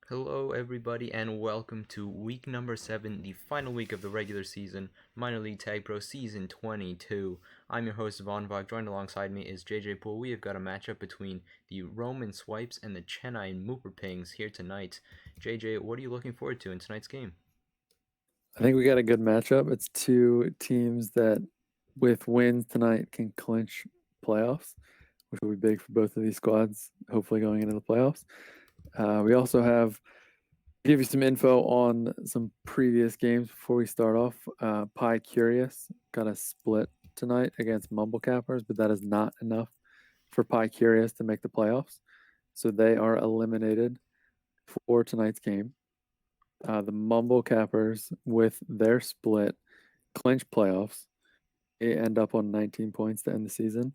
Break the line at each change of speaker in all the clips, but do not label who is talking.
Hello, everybody, and welcome to week number 7, the final week of the regular season, Minor League Tag Pro Season 22. I'm your host, Von Vog. Joined alongside me is JJ Poole. We have got a matchup between the Roamin Swipes and the Chennai Muper Pings here tonight. JJ, what are you looking forward to in tonight's game?
I think we got a good matchup. It's two teams that, with wins tonight, can clinch playoffs, which will be big for both of these squads, hopefully going into the playoffs. We also have give you some info on some previous games before we start off. Pie Curious got a split tonight against Mumble Cappers, but that is not enough for Pie Curious to make the playoffs. So they are eliminated for tonight's game. The Mumble Cappers, with their split, clinch playoffs. They end up on 19 points to end the season.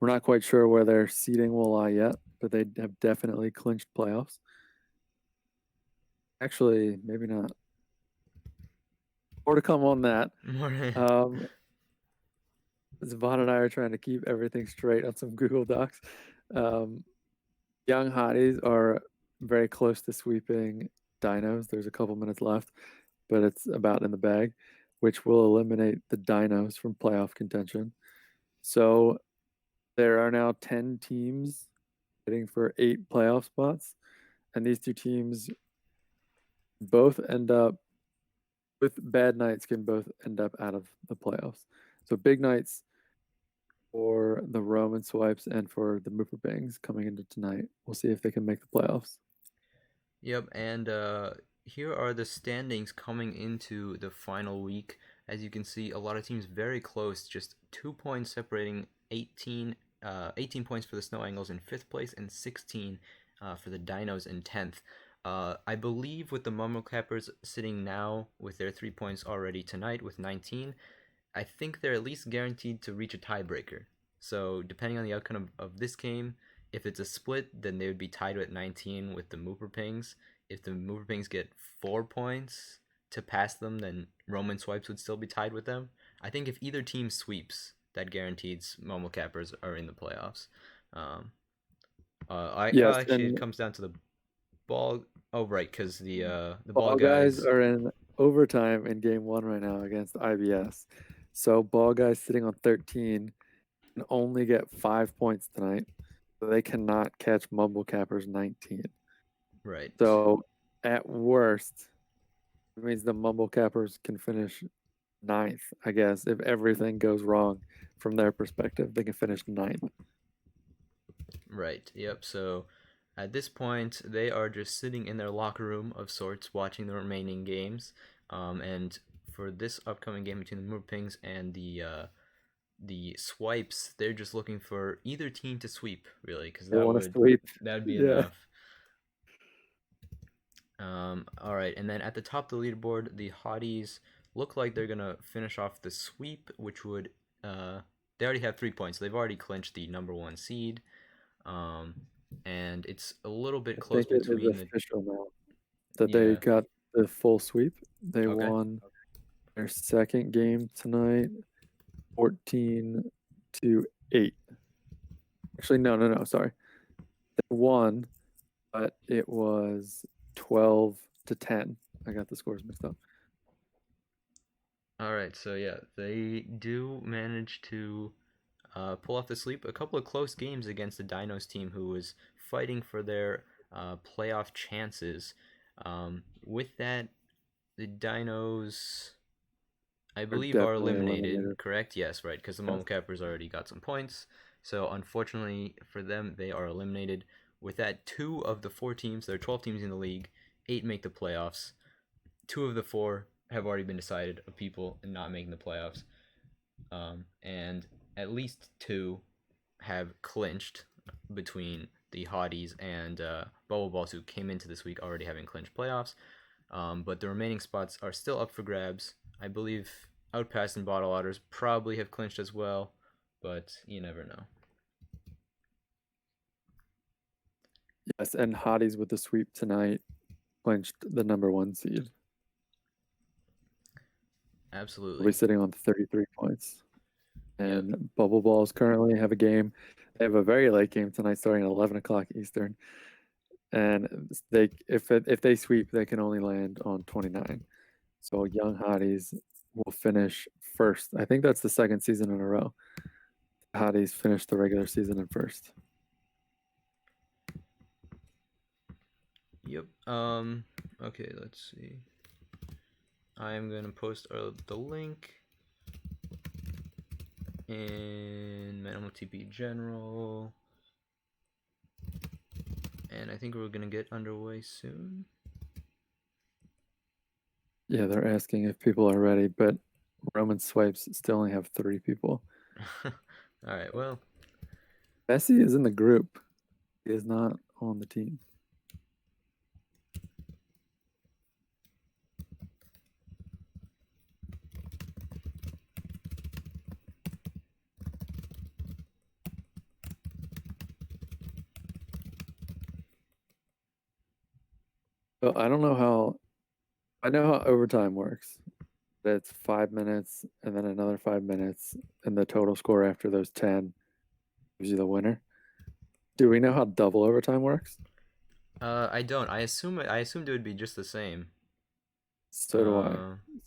We're not quite sure where their seeding will lie yet, but they have definitely clinched playoffs. Actually, maybe not. More to come on that. Um, Zavon and I are trying to keep everything straight on some Google Docs. Um, Young Hotties are very close to sweeping Dinos. There's a couple minutes left, but it's about in the bag, which will eliminate the Dinos from playoff contention. So there are now 10 teams fighting for 8 playoff spots, and these two teams both end up with bad nights can both end up out of the playoffs. So big nights for the Roman Swipes and for the Mooper Bangs coming into tonight. We'll see if they can make the playoffs.
Yep, and here are the standings coming into the final week. As you can see, a lot of teams very close, just 2 points separating 18 points for the Snow Angles in 5th place and 16 for the Dinos in 10th. I believe with the Mumble Cappers sitting now with their 3 points already tonight with 19, I think they're at least guaranteed to reach a tiebreaker. So depending on the outcome of this game, if it's a split, then they would be tied with 19 with the Mooper Pings. If the Mooper Pings get 4 points to pass them, then Roman Swipes would still be tied with them. I think if either team sweeps, that guarantees Momo Cappers are in the playoffs. Um,
Yes,
actually, it
and
comes down to the ball. Oh, right, because the ball
Ball Guys
guys.
are in overtime in game one right now against IBS. So Ball Guys sitting on 13 can only get 5 points tonight. So they cannot catch Mumble Cappers 19.
Right.
So at worst, it means the Mumble Cappers can finish ninth, I guess. If everything goes wrong from their perspective, they can finish ninth.
Right. Yep. So at this point, they are just sitting in their locker room of sorts, watching the remaining games. And for this upcoming game between the Moorpings and the Swipes, they're just looking for either team to sweep, really, because
They want to sweep.
that would be
Yeah.
enough. All right, and then at the top of the leaderboard, the Hotties look like they're gonna finish off the sweep, which would they already have 3 points. So they've already clinched the number one seed. Um, and it's a little bit
I
close
think it is
between the
official now that they
yeah.
got the full sweep. They
Okay.
won their second game tonight, 14-8. Actually, no. Sorry. They won, but it was 12-10. I got the scores mixed up.
All right. So yeah, they do manage to pull off the sweep. A couple of close games against the Dinos team, who was fighting for their playoff chances. With that, the Dinos, I
Are
believe, are
definitely
eliminated.
eliminated.
Correct? Yes, right. Because the
Yes.
Momo Cappers already got some points. So unfortunately for them, they are eliminated. With that, two of the four teams, there are 12 teams in the league, eight make the playoffs. Two of the four have already been decided of people not making the playoffs. And at least two have clinched between the Hotties and Bubble Balls, who came into this week already having clinched playoffs. But the remaining spots are still up for grabs. I believe Outpass and Bottle Otters probably have clinched as well, but you never know.
Yes, and Hotties with the sweep tonight clinched the number one seed. They'll be
Absolutely.
sitting on 33 points.
Yep.
And Bubble Balls currently have a game. They have a very late game tonight starting at 11 o'clock Eastern. and if they sweep, they can only land on 29. So Young Hotties will finish first. I think that's the second season in a row. Hotties finished the regular season in first.
Yep. Okay, let's see. I am gonna post the link in mLTP General, and I think we're gonna get underway soon.
Yeah, they're asking if people are ready, but Roman swipes still only have 3 people.
All right, well.
Messi is in the group. He is not on the team. So I don't know how. I know how overtime works. It's 5 minutes and then another 5 minutes, and the total score after those 10 gives you the winner. Do we know how double overtime works?
I don't. I assumed it would be just the same.
So do I.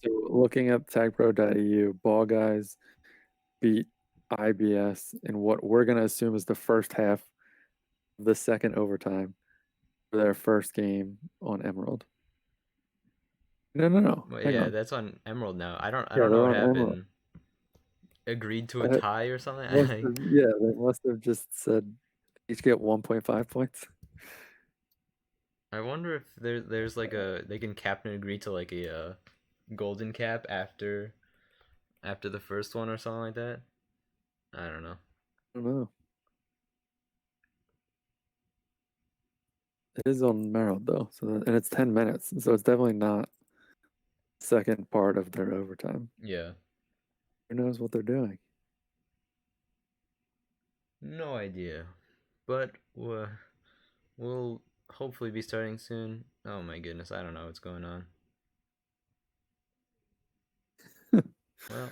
So looking at tagpro.eu, ball guys beat IBS in what we're gonna assume is the first half of the second overtime for their first game on Emerald. No.
Well,
Hang
yeah,
on.
that's on Emerald now. I
Yeah,
don't know
they're
what
on Emerald.
happened. Agreed to a tie or something.
They must have just said each get 1.5 points.
I wonder if there's like they can cap and agree to like a golden cap after the first one or something like that. I don't know.
I don't know. It is on MERALD though, and it's 10 minutes, so it's definitely not second part of their overtime.
Yeah.
Who knows what they're doing?
No idea. But we'll hopefully be starting soon. Oh my goodness, I don't know what's going on. Well,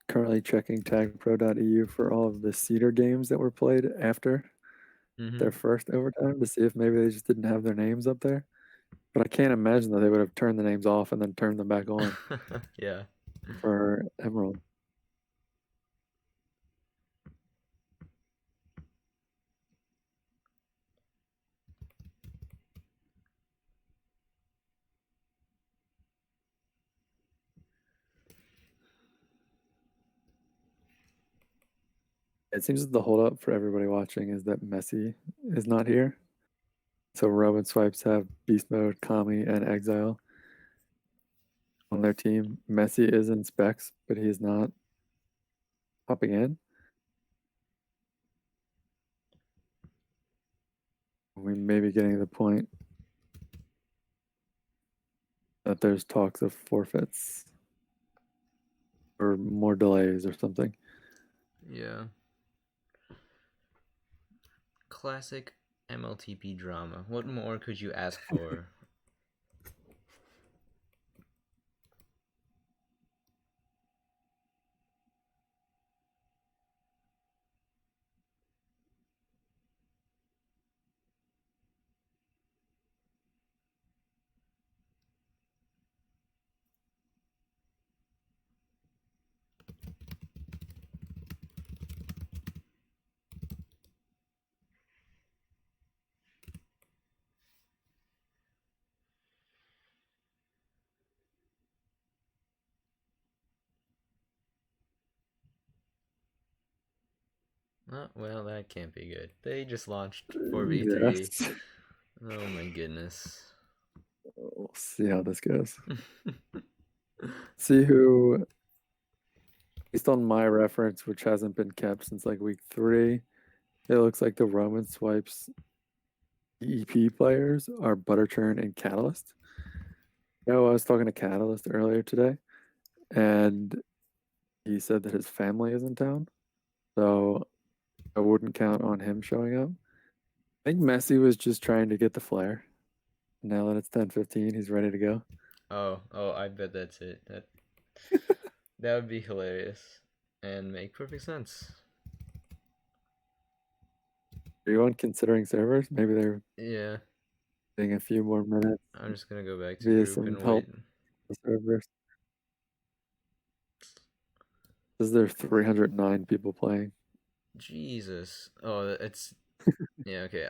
Currently checking tagpro.eu for all of the Cedar games that were played after their first overtime to see if maybe they just didn't have their names up there. But I can't imagine that they would have turned the names off and then turned them back on.
Yeah.
For Emerald. It seems that the holdup for everybody watching is that Messi is not here. So Roman swipes have Beast Mode, Kami, and Exile on their team. Messi is in specs, but he is not popping in. We may be getting to the point that there's talks of forfeits or more delays or something.
Yeah. Classic mLTP drama. What more could you ask for? Oh, well, that can't be good. They just launched 4v3.
Yes.
Oh my goodness.
We'll see how this goes. See who, based on my reference, which hasn't been kept since like week 3, it looks like the Roman swipes EP players are Butterchurn and Catalyst. I was talking to Catalyst earlier today, and he said that his family is in town, so I wouldn't count on him showing up. I think Messi was just trying to get the flare. Now that it's 10:15, he's ready to go.
Oh, I bet that's it. That would be hilarious and make perfect sense.
Are you on considering servers? Maybe they're
Yeah,
taking a few more minutes
I'm just gonna go back to
via
group
some
and
help
wait.
with servers. Is there 309 people playing?
Jesus. Oh, it's yeah, okay.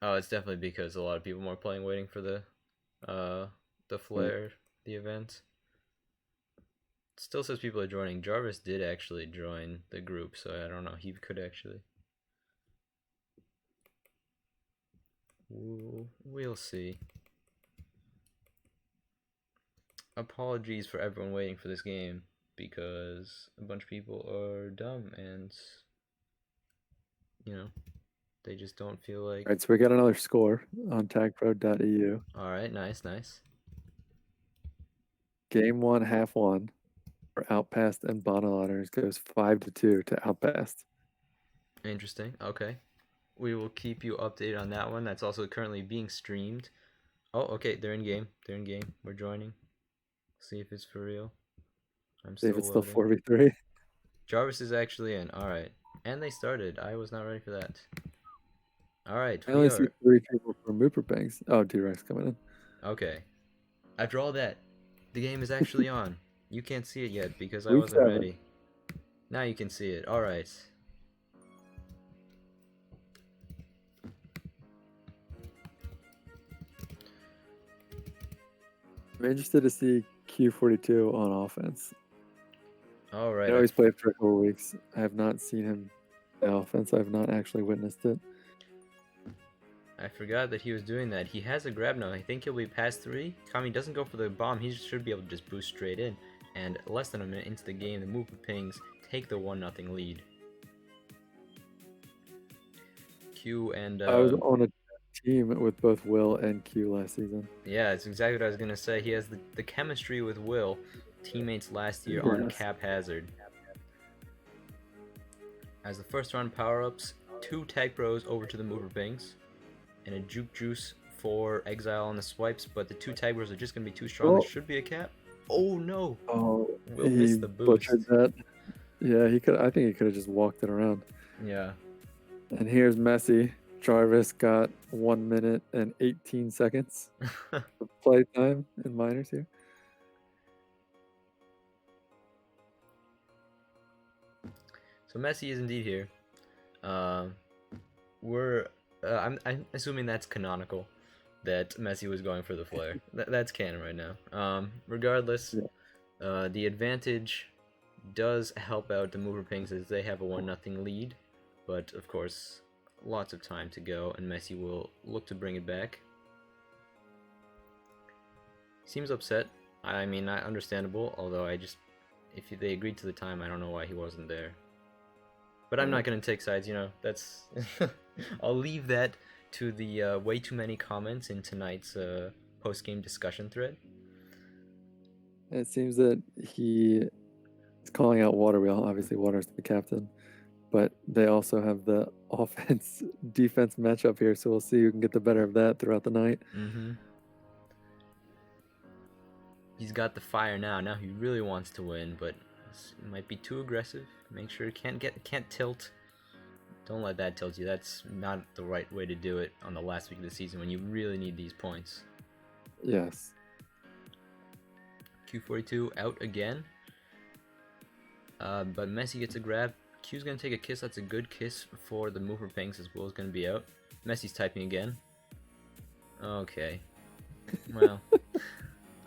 Oh, it's definitely because a lot of people are playing waiting for uh the
Right.
flare, the event. It still says people are joining. Jarvis did actually join the group, so I don't know. He could actually. We'll see. Apologies for everyone waiting for this game because a bunch of people are dumb and you know they just don't feel like.
All right, so we got another score on tagpro.eu.
All right, nice.
Game 1, half 1 for Outpast and Bottleotters goes 5-2 to Outpast.
Interesting. Okay, we will keep you updated on that one. That's also currently being streamed. Oh, okay, they're in game. We're joining. See if it's for real. I'm
See if
still
it's still
loading.
4v3.
Jarvis is actually in. All right, and they started. I was not ready for that. All right,
I
we
only see
are
3 people from Muper Banks. Oh, D-Rex coming in.
okay. After all that, the game is actually on. You can't see it yet because I
Week
wasn't
7.
ready. Now you can see it. All right.
I'm interested to see Q42 on offense.
All
I
right.
know he's played for a couple weeks. I have not seen him on offense. I have not actually witnessed it.
I forgot that he was doing that. He has a grab now. I think he'll be past 3. Kami doesn't go for the bomb. He should be able to just boost straight in. And less than a minute into the game, the Muper Pings take the 1-0 lead. Q and
I was on a team with both Will and Q last season.
yeah, it's exactly what I was gonna say. He has the chemistry with Will, teammates last year
Yes.
on Cap Hazard. As the first round power-ups, 2 Tag Bros over to the Mover Pings, and a Juke Juice for Exile on the swipes, but the 2 Tag Bros are just gonna be too strong. This should be a cap. Oh no!
Oh,
Will
he
miss the boost.
butchered that. Yeah, he could. I think he could have just walked it around.
Yeah.
And here's Messi. Jarvis got 1 minute and 18 seconds of play time in minors here.
So Messi is indeed here. I'm assuming that's canonical, that Messi was going for the flare. That's canon right now. Regardless,
Yeah.
the advantage does help out the Mover Pings as they have a 1-0 lead, but of course, lots of time to go, and Messi will look to bring it back. Seems upset. I mean, not understandable, although if they agreed to the time, I don't know why he wasn't there. But I'm not going to take sides, that's... I'll leave that to the way too many comments in tonight's post-game discussion thread.
It seems that he is calling out Waterwheel. Obviously, Water's the captain. But they also have the offense-defense matchup here, so we'll see who can get the better of that throughout the night.
Mm-hmm. He's got the fire now. Now he really wants to win, but it might be too aggressive. Make sure it can't tilt. Don't let that tilt you. That's not the right way to do it on the last week of the season when you really need these points.
Yes.
Q42 out again. But Messi gets a grab. Q's going to take a kiss. That's a good kiss for the Mover Pings as Will's going to be out. Messi's typing again. Okay. Well,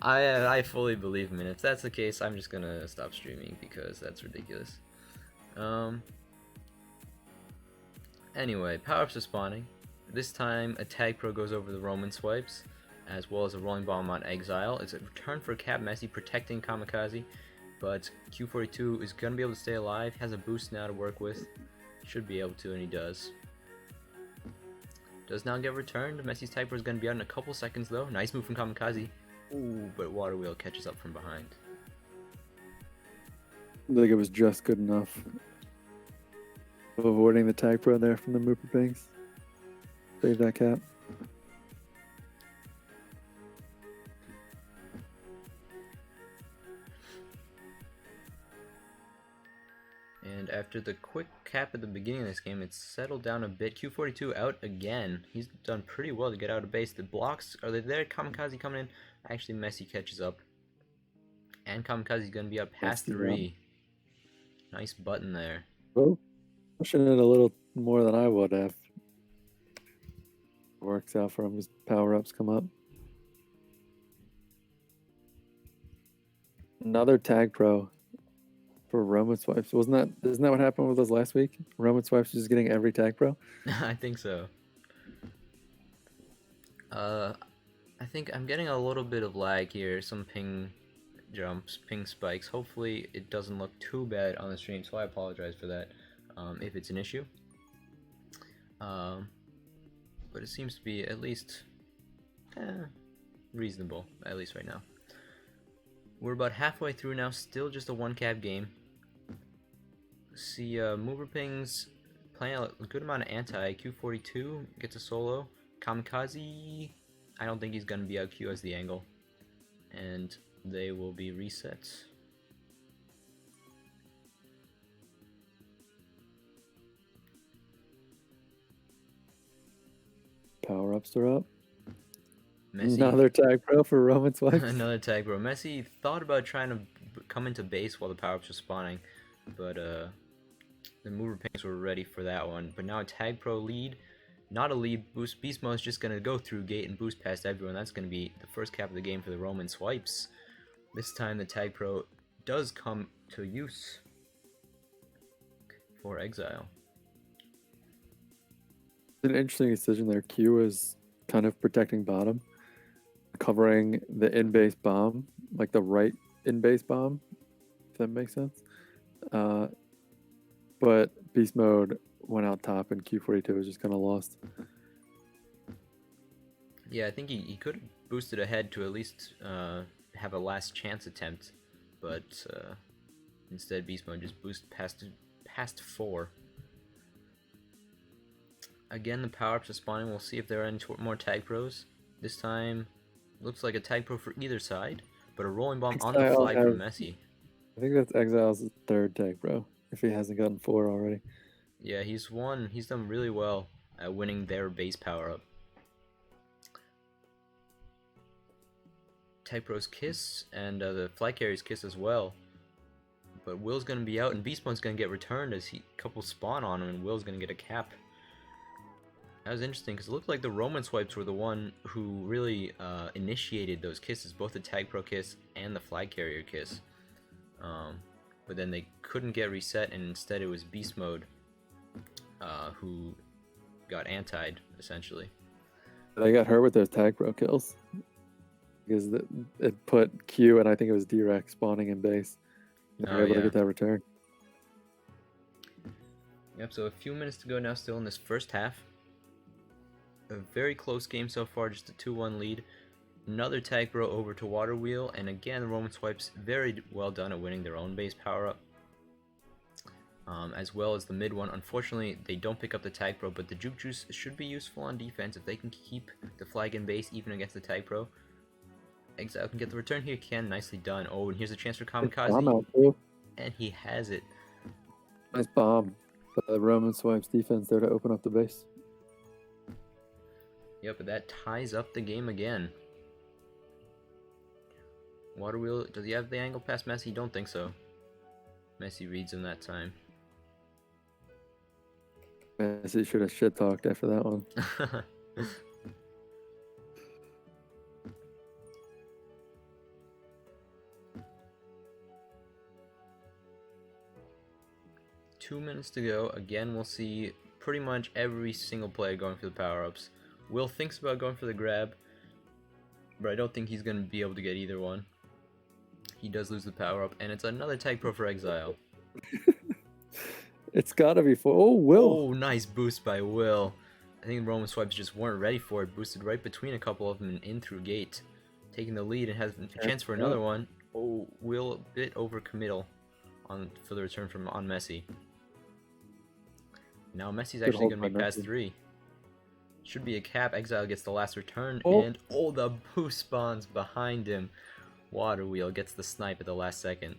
I fully believe him, and if that's the case, I'm just going to stop streaming because that's ridiculous. Anyway, power-ups are spawning. This time, a Tag Pro goes over the Roamin swipes, as well as a Rolling Bomb on Exile. It's a return for Cap Messi protecting Kamikaze, but Q42 is going to be able to stay alive. He has a boost now to work with. Should be able to, and he does. Does not get returned. Messi's Tag Pro is going to be out in a couple seconds, though. Nice move from Kamikaze. Ooh, but Waterwheel catches up from behind.
I think it was just good enough. Avoiding the tag pro there from the Muper pings. Save that cap.
And after the quick cap at the beginning of this game, it's settled down a bit. Q42 out again. He's done pretty well to get out of base. The blocks, are they there? Kamikaze coming in. Actually, Messi catches up. And Kamikaze's going to be up past 3. Nice button there.
Oh, pushing it a little more than I would have. Works out for him. His power-ups come up. Another tag pro for Roamin swipes. Isn't that what happened with us last week? Roamin swipes just getting every tag pro?
I think so. I think I'm getting a little bit of lag here. Some ping jumps, ping spikes. Hopefully it doesn't look too bad on the stream, so I apologize for that if it's an issue. But it seems to be at least reasonable, at least right now. We're about halfway through now, still just a 1-cap game. See, Mover Pings playing a good amount of anti. Q42 gets a solo. Kamikaze, I don't think he's going to be out Q as the angle. And they will be reset.
Power-ups are up.
Messi,
another tag pro for Roamin swipes.
Another tag pro. Messi thought about trying to come into base while the power-ups were spawning, but the Mover Pings were ready for that one. But now a tag pro lead, not a lead boost. Beast Mode is just going to go through gate and boost past everyone. That's going to be the first cap of the game for the Roamin swipes. This time the tag pro does come to use for Exile.
It's an interesting decision there. Q is kind of protecting bottom, covering the in-base bomb, like the right in-base bomb, if that makes sense. But Beast Mode went out top and Q42 was just kind of lost.
Yeah, I think he could have boosted ahead to at least have a last chance attempt, but instead Beast Mode just boosted past 4. Again, the power-ups are spawning. We'll see if there are any more tag pros. This time, looks like a tag pro for either side, but a rolling bomb on the flag from Messi.
I think that's Exile's 3rd tag pro, if he hasn't gotten 4 already.
Yeah, he's done really well at winning their base power-up. Tag pro's kiss, and the flag carrier's kiss as well. But Will's going to be out, and Beast Mode's going to get returned as couple spawn on him, and Will's going to get a cap. That was interesting because it looked like the Roamin swipes were the one who really initiated those kisses, both the tag pro kiss and the flag carrier kiss. But then they couldn't get reset, and instead it was Beast Mode who got antied, essentially.
They got hurt with those tag pro kills because it put Q and I think it was D-Rex spawning in base. They were able to get that return.
Yep, so a few minutes to go now, still in this first half. A very close game so far, just a 2-1 lead. Another tag pro over to Water Wheel, and again the Roamin swipes very well done at winning their own base power-up. As well as the mid one. Unfortunately, they don't pick up the tag pro, but the Juke Juice should be useful on defense if they can keep the flag in base even against the tag pro. Exile can get the return here, nicely done. Oh, and here's a chance for Kamikaze, and he has it.
Nice bomb. The Roamin swipes defense there to open up the base.
Yep, but that ties up the game again. Water Wheel, does he have the angle past Messi? Don't think so. Messi reads him that time.
Messi should have shit talked after that one.
2 minutes to go. Again, we'll see pretty much every single player going for the power-ups. Will thinks about going for the grab, but I don't think he's going to be able to get either one. He does lose the power-up, and it's another tag pro for Exile.
It's gotta be for... Oh, Will!
Oh, nice boost by Will. I think the Roamin swipes just weren't ready for it. Boosted right between a couple of them and in through gate. Taking the lead and has a chance for another one. Oh, Will a bit overcommittal for the return from on Messi. Now Messi's
Good
actually
hold
going
by
to be past
Messi.
3. Should be a cap. Exile gets the last return,
Oh.
and the boost spawns behind him. Water Wheel gets the snipe at the last second.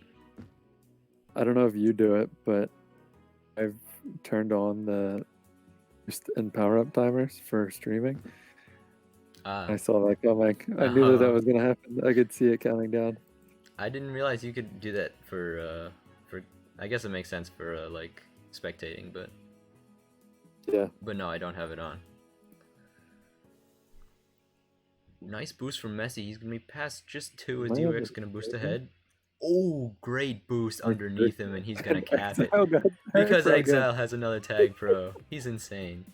I don't know if you do it, but I've turned on the boost and power up timers for streaming. I saw that coming. I knew that was gonna happen. I could see it counting down.
I didn't realize you could do that for. I guess it makes sense for like spectating, but
yeah.
But no, I don't have it on. Nice boost from Messi. He's gonna be past just 2. Is D-Rex gonna boost ahead? Oh, great boost underneath him, and he's gonna cap it. Because Exile has another tag pro. He's insane.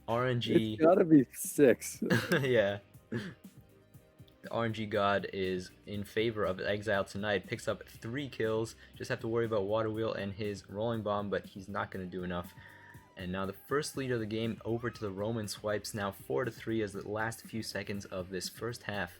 RNG.
It's gotta be 6.
Yeah. The RNG God is in favor of Exile tonight. Picks up 3 kills. Just have to worry about Water Wheel and his Rolling Bomb, but he's not gonna do enough. And now the first lead of the game over to the Roamin swipes, now 4-3 as the last few seconds of this first half.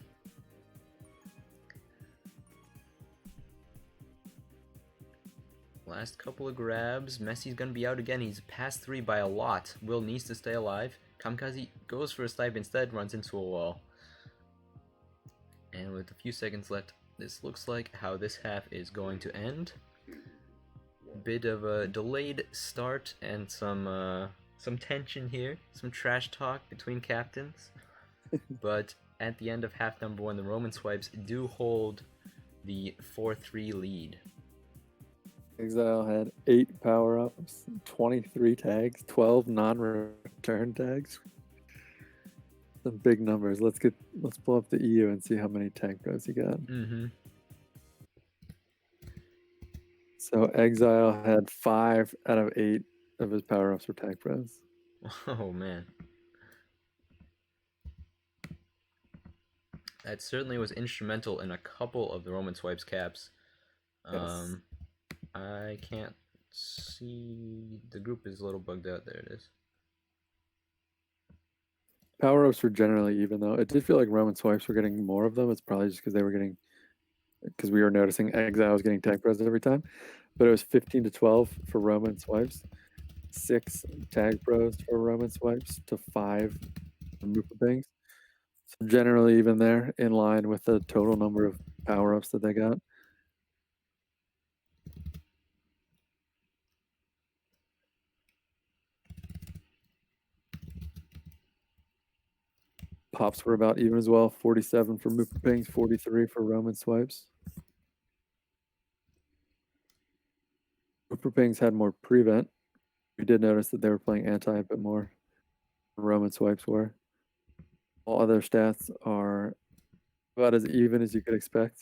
Last couple of grabs. Messi's gonna be out again. He's past 3 by a lot. Will needs to stay alive. Kamikaze goes for a snipe, instead runs into a wall. And with a few seconds left, this looks like how this half is going to end. Bit of a delayed start and some tension here, some trash talk between captains. But at the end of half number 1, the Roamin swipes do hold the 4-3 lead.
Exile had 8 power-ups, 23 tags, 12 non-return tags. Some big numbers. Let's pull up the EU and see how many tag pros he got. So Exile had 5 out of 8 of his power-ups were tag pros.
Oh man. That certainly was instrumental in a couple of the Roamin swipes caps.
Yes.
I can't see. The group is a little bugged out. There it is.
Power-ups were generally even, though. It did feel like Roamin swipes were getting more of them. It's probably just because we were noticing Exile was getting tag pros every time. But it was 15-12 for Roamin swipes, 6 tag pros for Roamin swipes to 5 for Muper pings. So generally even there, in line with the total number of power-ups that they got. Pops were about even as well, 47 for Muper pings, 43 for Roamin swipes. Muper pings had more prevent. We did notice that they were playing anti a bit more than Roamin swipes were. All other stats are about as even as you could expect.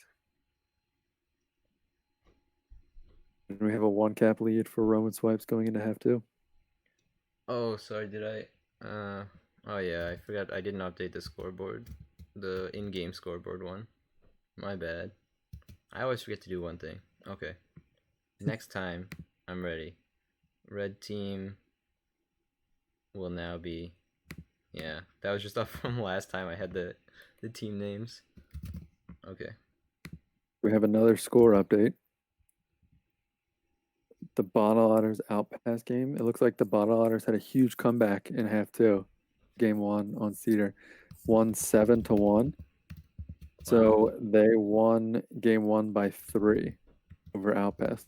And we have a 1 cap lead for Roamin swipes going into half 2.
Oh, sorry, did I? Oh yeah, I forgot I didn't update the scoreboard. The in-game scoreboard one. My bad. I always forget to do one thing. Okay. Next time, I'm ready. Red team will now be... Yeah, that was just up from last time I had the team names. Okay.
We have another score update. The Bottle Otters Outpass game. It looks like the Bottle Otters had a huge comeback in half 2. Game 1 on Cedar. Won 7-1. So they won game 1 by 3 over Outpass.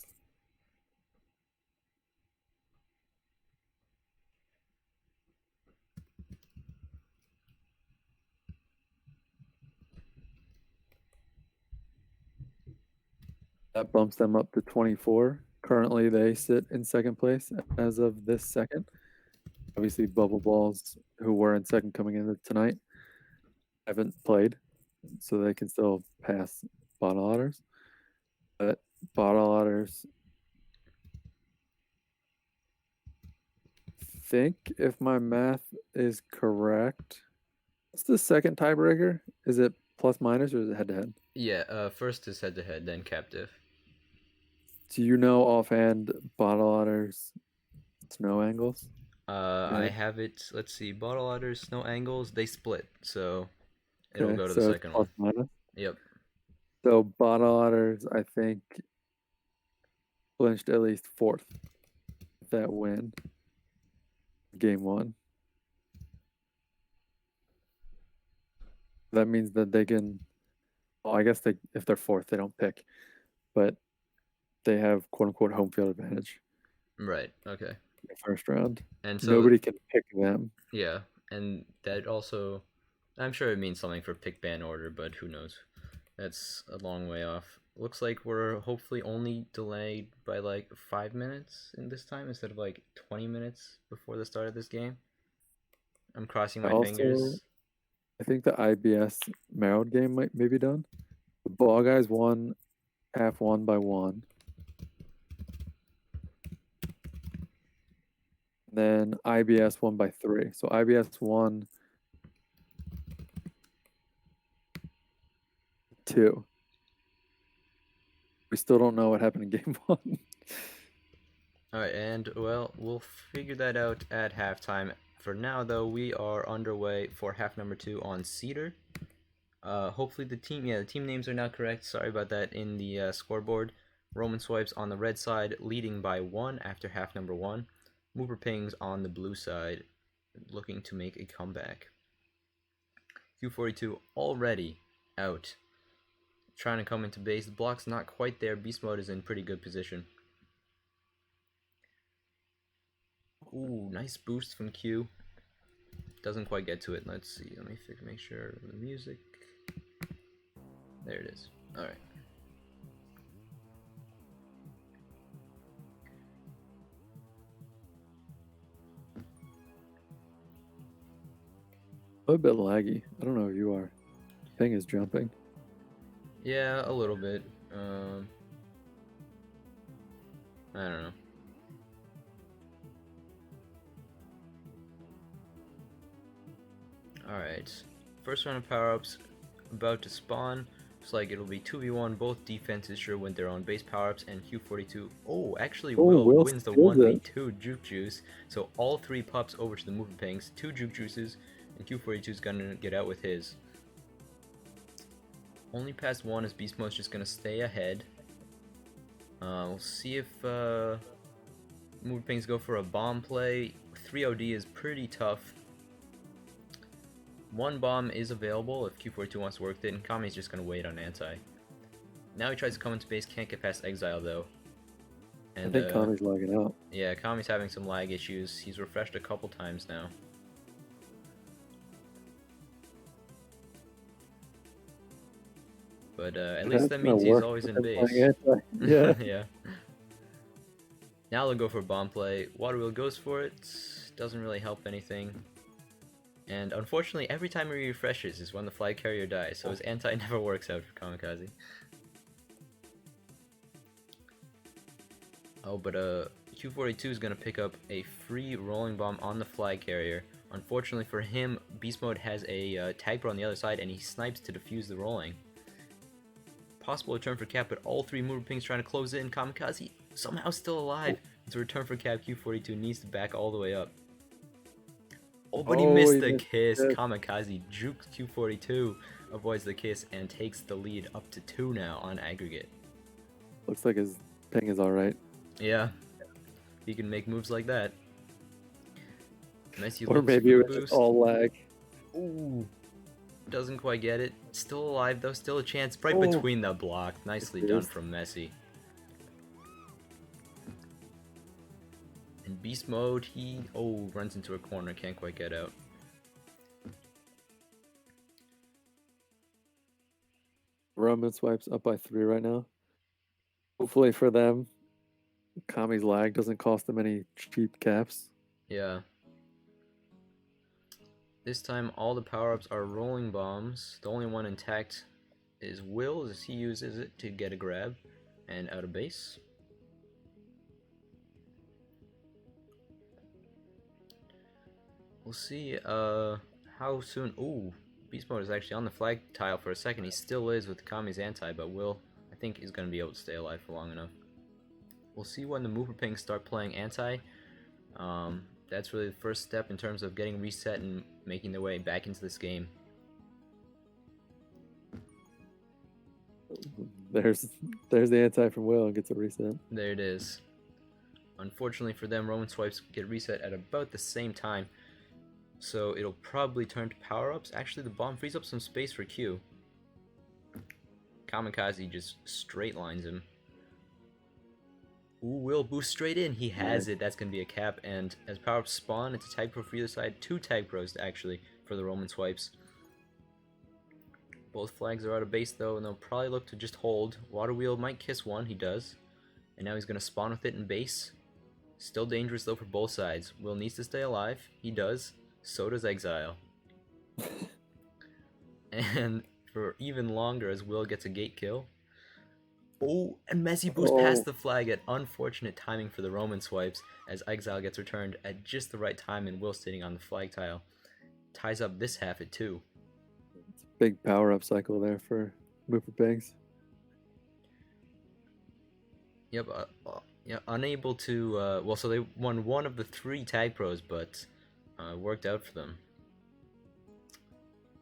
That bumps them up to 24. Currently, they sit in second place as of this second. Obviously, Bubble Balls, who were in second coming into tonight, haven't played, so they can still pass Bottle Otters. But Bottle Otters, think if my math is correct, what's the second tiebreaker? Is it plus minus or is it head to head?
Yeah, first is head to head, then captive.
Do you know offhand Bottle Otters snow angles?
I have it. Let's see. Bottle Otters, snow angles, they split, so it'll go to the second
plus
one.
Minus.
Yep.
So Bottle Otters, I think clinched at least 4th. That win. Game 1. That means that they can. Well, I guess if they're 4th, they don't pick, but they have quote unquote home field advantage.
Right. Okay.
The first round,
and so
nobody can pick them.
Yeah, and that also, I'm sure it means something for pick ban order, but who knows? That's a long way off. Looks like we're hopefully only delayed by like 5 minutes in this time instead of like 20 minutes before the start of this game. I'm crossing my
Also,
fingers.
I think the IBS MERALD game might be done. The ball guys won half 1 by 1. Then IBS won by 3. So IBS won 2. We still don't know what happened in game 1.
Alright, and well, we'll figure that out at halftime. For now, though, we are underway for half number 2 on Cedar. Hopefully the team names are now correct. Sorry about that in the scoreboard. Roamin swipes on the red side, leading by 1 after half number 1. Muper pings on the blue side, looking to make a comeback. Q42 already out, trying to come into base. The block's not quite there. Beast mode is in pretty good position. Ooh, nice boost from Q. Doesn't quite get to it. Let's see. Let me make sure the music. There it is. All right.
A bit laggy. I don't know if you are. Thing is jumping.
Yeah, a little bit. I don't know. Alright. First round of power-ups about to spawn. Looks like it'll be 2v1. Both defenses sure win their own base power-ups, and Q42. Oh, actually, Will wins the 1v2 Juke Juice. So all 3 pups over to the Muper Pings. 2 Juke Juices, and Q42 is gonna get out with his. Only past 1 as Beast Mode's just gonna stay ahead. We'll see if Muper Pings go for a bomb play. 3 OD is pretty tough. 1 bomb is available if Q42 wants to work with it, and Kami's just going to wait on anti. Now he tries to come into base, can't get past exile though. And,
I think Kami's lagging out.
Yeah, Kami's having some lag issues. He's refreshed a couple times now. But at least that means he's always in base.
Yeah.
Yeah. Now they'll go for bomb play. Water Wheel goes for it. Doesn't really help anything. And unfortunately, every time he refreshes is when the flag carrier dies, so his anti never works out for Kamikaze. Oh, but Q42 is going to pick up a free rolling bomb on the flag carrier. Unfortunately for him, Beast Mode has a tag bro on the other side, and he snipes to defuse the rolling. Possible return for cap, but all 3 Muper Pings trying to close in. Kamikaze somehow still alive. It's a return for cap. Q42 needs to back all the way up. Oh, but he missed the kiss. Kamikaze jukes Q42, avoids the kiss, and takes the lead up to 2 now on aggregate.
Looks like his ping is alright.
Yeah. He can make moves like that. Messi
or maybe it was just all lag.
Ooh. Doesn't quite get it. Still alive though, still a chance. Right between the block. Nicely done from Messi. In beast mode, he runs into a corner, can't quite get out.
Roamin swipes up by 3 right now. Hopefully for them, Kami's lag doesn't cost them any cheap caps.
Yeah. This time all the power-ups are rolling bombs. The only one intact is Will, as he uses it to get a grab and out of base. We'll see how soon. Ooh, Beast Mode is actually on the flag tile for a second. He still is with Kami's anti, but Will, I think, is going to be able to stay alive for long enough. We'll see when the Muper Pings start playing anti. That's really the first step in terms of getting reset and making their way back into this game.
There's the anti from Will and gets a reset.
There it is. Unfortunately for them, Roamin swipes get reset at about the same time, so it'll probably turn to power-ups. Actually, the bomb frees up some space for Q. Kamikaze just straight lines him. Ooh, Will boost straight in. He has it. That's going to be a cap. And as power-ups spawn, it's a tag pro for either side. 2 tag pros, actually, for the Roamin swipes. Both flags are out of base, though, and they'll probably look to just hold. Water Wheel might kiss one. He does. And now he's going to spawn with it in base. Still dangerous, though, for both sides. Will needs to stay alive. He does. So does Exile. And for even longer as Will gets a gate kill. Oh, and Messi boost past the flag at unfortunate timing for the Roamin swipes as Exile gets returned at just the right time and Will sitting on the flag tile. Ties up this half at 2.
It's a big power-up cycle there for Muper Pigs.
Yep, yeah, unable to, well, so they won one of the 3 tag pros, but worked out for them.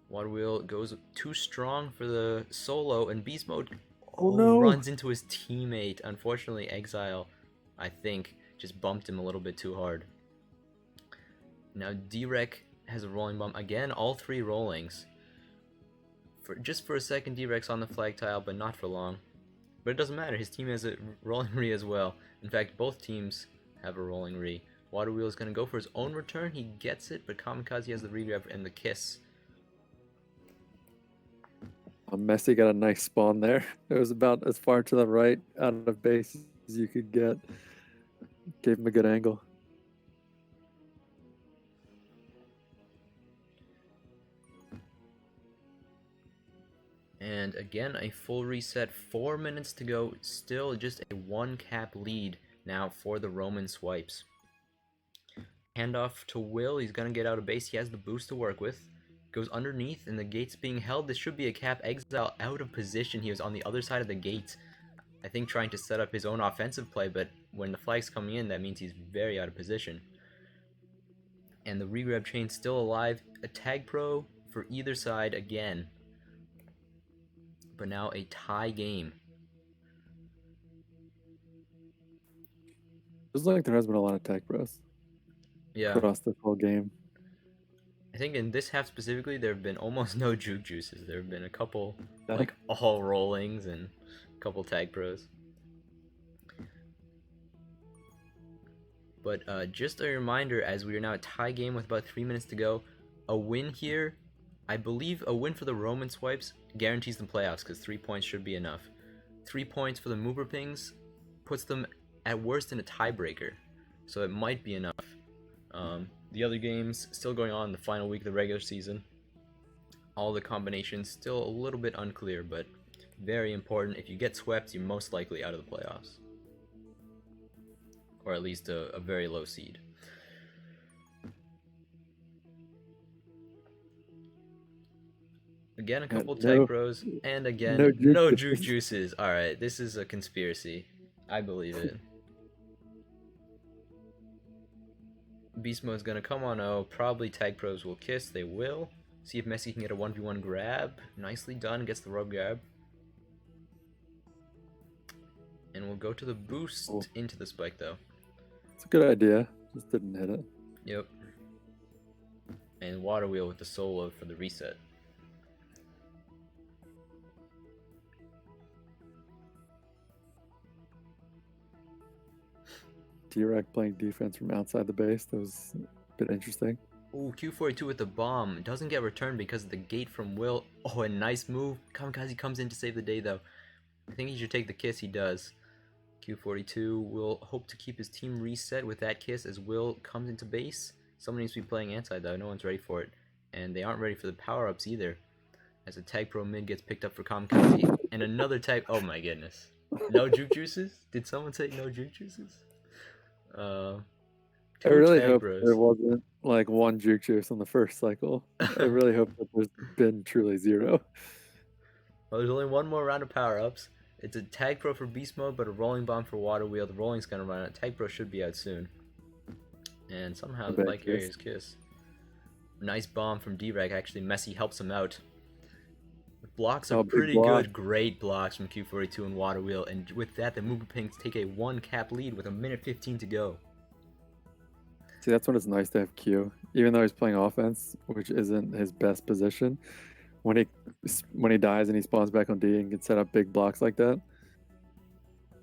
Water Wheel goes too strong for the solo, and Beast Mode runs into his teammate. Unfortunately, Exile, I think, just bumped him a little bit too hard. Now, D-Rec has a rolling bomb. Again, all 3 rollings. Just for a second, D-Rec's on the flag tile, but not for long. But it doesn't matter, his team has a rolling re as well. In fact, both teams have a rolling re. Water Wheel is going to go for his own return. He gets it, but Kamikaze has the regrab and the kiss.
Messi got a nice spawn there. It was about as far to the right out of base as you could get. Gave him a good angle.
And again, a full reset. 4 minutes to go. Still just a 1 cap lead now for the Roamin swipes. Handoff to Will. He's going to get out of base. He has the boost to work with. Goes underneath, and the gate's being held. This should be a cap. Exile out of position. He was on the other side of the gate, I think trying to set up his own offensive play, but when the flag's coming in, that means he's very out of position. And the regrab chain's still alive. A tag pro for either side again. But now a tie game.
Feels like there has been a lot of tag pros.
Yeah.
Across the whole game.
I think in this half specifically, there have been almost no juke juices. There have been a couple, like, all rollings and a couple tag pros. But just a reminder, as we are now a tie game with about 3 minutes to go, a win here, I believe a win for the Roamin swipes guarantees them playoffs because 3 points should be enough. 3 points for the Muper Pings puts them at worst in a tiebreaker, so it might be enough. The other games still going on in the final week of the regular season. All the combinations still a little bit unclear, but very important. If you get swept, you're most likely out of the playoffs. Or at least a very low seed. Again, a couple tag pros, and again, no juke juices. Alright, this is a conspiracy. I believe it. Beast Mode's gonna come on O. Probably tag pros will kiss. They will. See if Messi can get a 1v1 grab. Nicely done. Gets the rub grab. And we'll go to the boost into the spike, though.
It's a good idea. Just didn't hit it.
Yep. And Water Wheel with the solo for the reset.
D-Rec playing defense from outside the base. That was a bit interesting.
Ooh, Q42 with the bomb. Doesn't get returned because of the gate from Will. Oh, a nice move. Kamikaze comes in to save the day, though. I think he should take the kiss. He does. Q42 will hope to keep his team reset with that kiss as Will comes into base. Someone needs to be playing anti, though. No one's ready for it. And they aren't ready for the power-ups either. As a tag pro mid gets picked up for Kamikaze. And another tag... Oh my goodness. No juke juices? Did someone say no juke juices?
I really hope there wasn't like one juke juice on the first cycle. I really hope that there's been truly 0.
Well, there's only one more round of power-ups. It's a tag pro for beast mode, but a rolling bomb for water wheel. The rolling's gonna run out. Tag pro should be out soon. And somehow the bike carrier's kiss. Nice bomb from D-Rec. Actually, Messi helps him out with Blocks are
Oh, big
pretty
block.
good. Great blocks from Q42 and Water Wheel. And with that, the Muper Pinks take a 1-cap lead with 1:15 to go.
See, that's when it's nice to have Q. Even though he's playing offense, which isn't his best position, when he dies and he spawns back on D and can set up big blocks like that,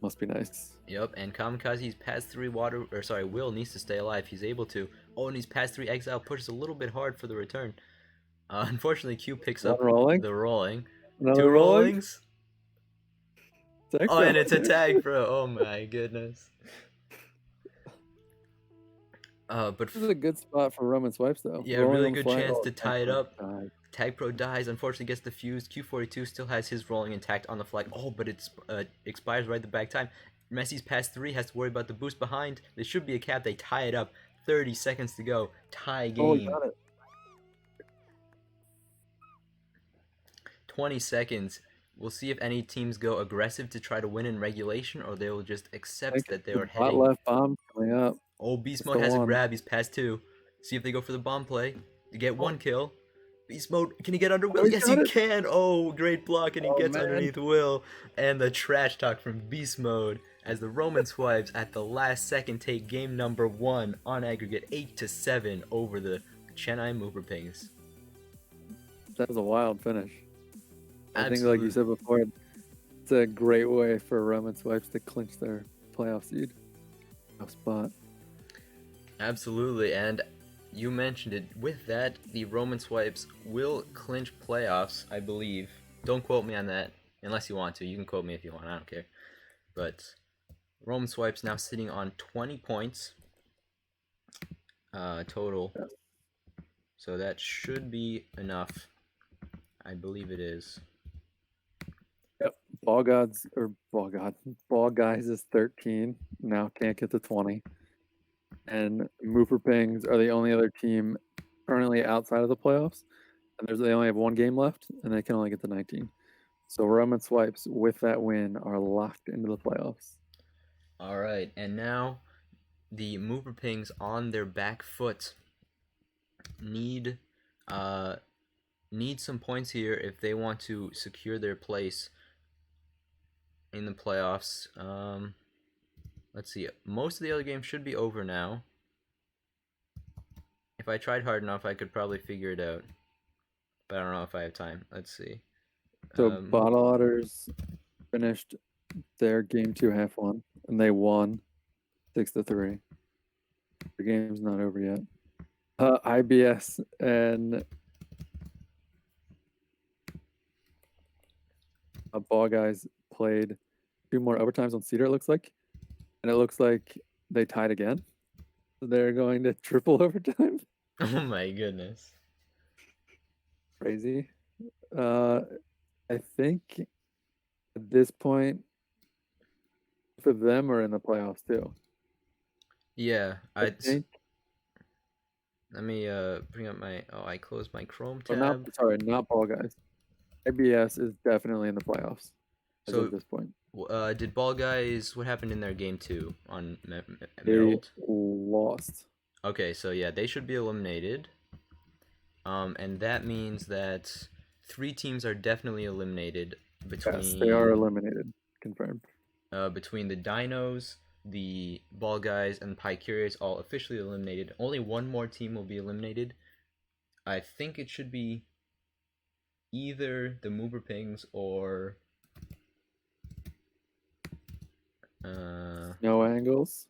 must be nice.
Yep, and Kamikaze's pass 3 Will needs to stay alive. He's able to. Oh, and he's pass 3 Exile pushes a little bit hard for the return. Unfortunately, Q picks
One
up
rolling.
the rolling.
Another
2
rolling.
rollings.
Tech
Oh,
bro.
and it's a tag, bro. Oh my goodness. But
This is a good spot for Roman swipes, though.
yeah,
Rolling
really
on the
good
fly.
chance
Oh,
to tie it up.
died.
Tag Pro dies, unfortunately gets defused. Q42 still has his rolling intact on the flag. Oh, but it expires right at the back time. Messi's pass 3 has to worry about the boost behind. There should be a cap. They tie it up. 30 seconds to go. Tie
Oh, he
game.
got it.
20 seconds. We'll see if any teams go aggressive to try to win in regulation, or they will just accept that they are
Bot
heading.
left bomb coming up.
Oh, Beast
It's
Mode
the
has a
one.
grab. He's past 2. See if they go for the bomb play to get 1 kill. Beast Mode, can he get under Will?
he
Yes,
got
he
it.
can. Oh, great block, and he
Oh,
gets
man.
underneath Will. And the trash talk from Beast Mode as the Roman swipes at the last second take game number 1 on aggregate 8-7 over the Chennai Muper Pings.
That was a wild finish. I think,
Absolutely.
like you said before, it's a great way for Roman swipes to clinch their playoff seed. Tough spot.
Absolutely, and you mentioned it. With that, the Roman swipes will clinch playoffs, I believe. Don't quote me on that, unless you want to. You can quote me if you want, I don't care. But Roman swipes now sitting on 20 points total.
Yeah.
So that should be enough. I believe it is.
Yep. Ball Guys is 13. Now can't get to 20. And Mooper Pings are the only other team currently outside of the playoffs. And they only have 1 game left, and they can only get to 19. So Roman swipes with that win are locked into the playoffs.
All right, and now the Mooper Pings on their back foot need some points here if they want to secure their place in the playoffs. Let's see. Most of the other games should be over now. If I tried hard enough, I could probably figure it out. But I don't know if I have time. Let's see.
So Bottle Otters finished their game 2 half one, and they won 6-3. The game's not over yet. IBS and Ball Guys played 2 more overtimes on Cedar, it looks like. And it looks like they tied again. So they're going to triple overtime.
Oh my goodness.
Crazy. I think at this point, for them are in the playoffs too.
Yeah,
I think.
Let me bring up my. Oh, I closed my Chrome tab.
Not Ball Guys. IBS is definitely in the playoffs. So at this point,
did Ball Guys? What happened in their game 2 on
MERALD? They lost.
Okay, so yeah, they should be eliminated. And that means that 3 teams are definitely eliminated between.
Yes, they are eliminated. Confirmed.
Between the Dinos, the Ball Guys, and the Pycurious, all officially eliminated. Only 1 more team will be eliminated. I think it should be either the Mooper Pings or
No Angles.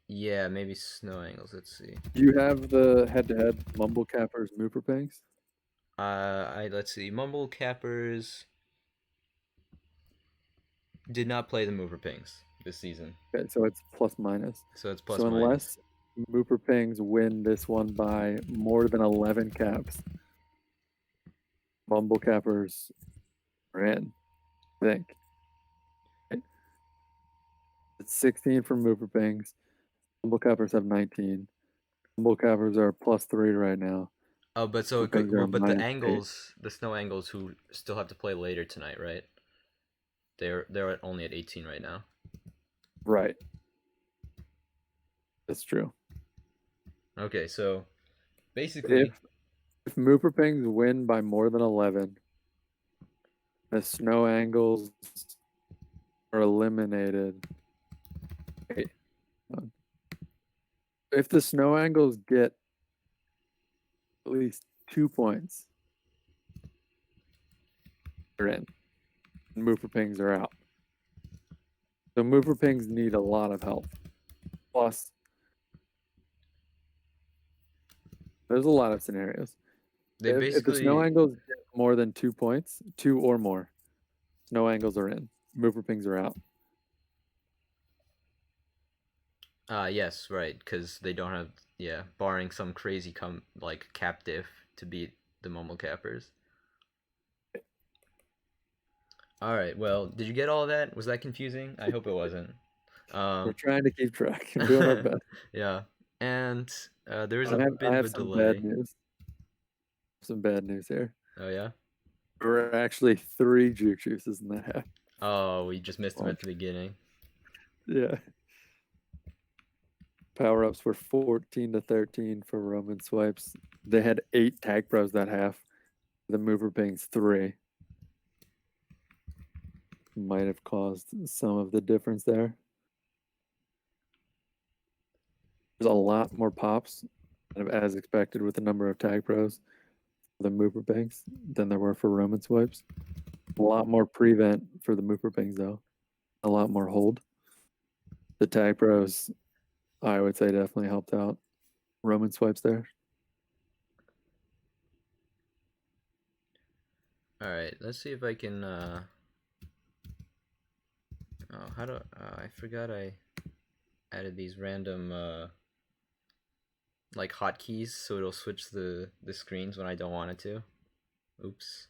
Yeah, maybe Snow Angles. Let's see.
Do you have the head-to-head Mumble Cappers Mooper Pings?
Let's see. Mumble Cappers did not play the Mooper Pings this season.
Okay, so it's plus minus.
So it's plus
so
minus.
Unless Mooper Pings win this one by more than 11 caps, Mumble Cappers are in, I think. Okay. It's 16 for Mooper Pings. Mumble Cappers have 19. Mumble Cappers are plus 3 right now.
Oh, but so but the Angles, the Snow Angles, who still have to play later tonight, right? They're only at 18 right now.
Right. That's true.
Okay, so basically,
If Mooper Pings win by more than 11, the snow angles are eliminated. Wait, if the snow angles get at least 2 points, they're in. And Mooper Pings are out. So Mooper Pings need a lot of help. Plus, there's a lot of scenarios.
They
If the snow
basically,
angles get more than 2 points, 2 or more, snow angles are in. Mooper Pings are out.
yes, right, because they don't have, yeah, barring some crazy like captive to beat the Mumble Cappers. All right, well, did you get all of that? Was that confusing? I hope it wasn't.
We're
Um,
trying to keep track and doing our best.
yeah, and there is a
I
bit of
have
a
some bad
delay.
news. Some bad news here.
Oh yeah.
There were actually 3 juke juices in that half.
Oh, we just missed him at the beginning.
Yeah. Power ups were 14-13 for Roman swipes. They had 8 tag pros that half. The mover pings 3. Might have caused some of the difference there. There's a lot more pops, kind of as expected with the number of tag pros for the mover pings than there were for Roman swipes. A lot more prevent for the mover pings though. A lot more hold. The tag pros, I would say, definitely helped out Roman swipes there.
All right, let's see if I can. Oh, how do I forgot I added these random like hotkeys so it'll switch the screens when I don't want it to. Oops.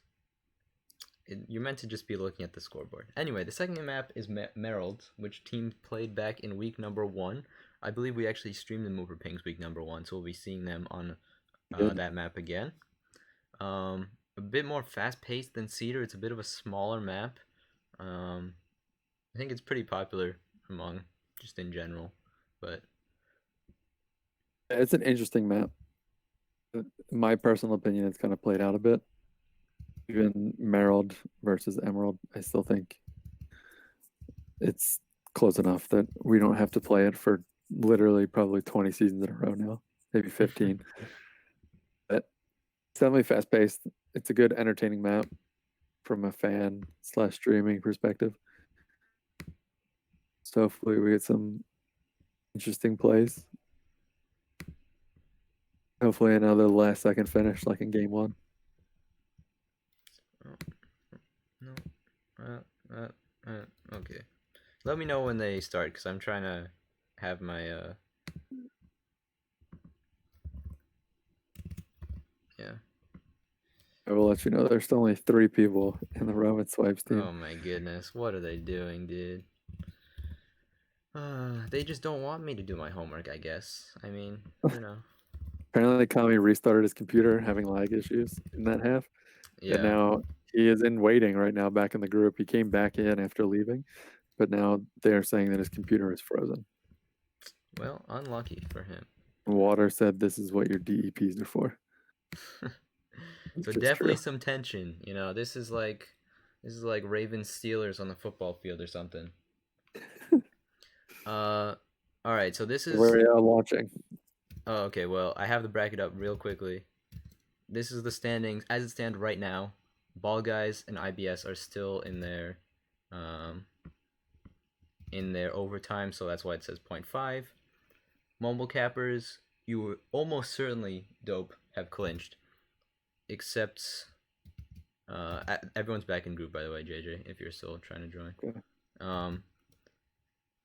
You're meant to just be looking at the scoreboard. Anyway, the second map is MERALD, which team played back in week number 1. I believe we actually streamed the Mover Pings week number 1, so we'll be seeing them on that map again. A bit more fast-paced than Cedar. It's a bit of a smaller map. I think it's pretty popular among just in general, but
It's an interesting map. In my personal opinion, it's kind of played out a bit. Even Merald versus Emerald, I still think it's close enough that we don't have to play it for literally probably 20 seasons in a row now, maybe 15. But it's definitely fast paced. It's a good, entertaining map from a fan / streaming perspective. So hopefully we get some interesting plays. Hopefully another last second finish like in game 1.
no. Okay. Let me know when they start, because I'm trying to have my yeah.
I will let you know there's still only 3 people in the Roman swipes team.
Oh my goodness, what are they doing, dude? They just don't want me to do my homework, I guess. I mean, you know.
Apparently Kami restarted his computer having lag issues in that half.
Yeah.
And now he is in waiting right now back in the group. He came back in after leaving, but now they're saying that his computer is frozen.
Well, unlucky for him.
Water said this is what your DEPs are for.
So definitely some tension. You know, this is like Ravens Steelers on the football field or something. All right. So this is.
Where are you watching?
Oh, okay. Well, I have the bracket up real quickly. This is the standings as it stands right now. Ball Guys and IBS are still in their overtime, so that's why it says 0.5. Mumble Cappers, you were almost certainly dope have clinched, except everyone's back in group, by the way, JJ, if you're still trying to join.
Okay.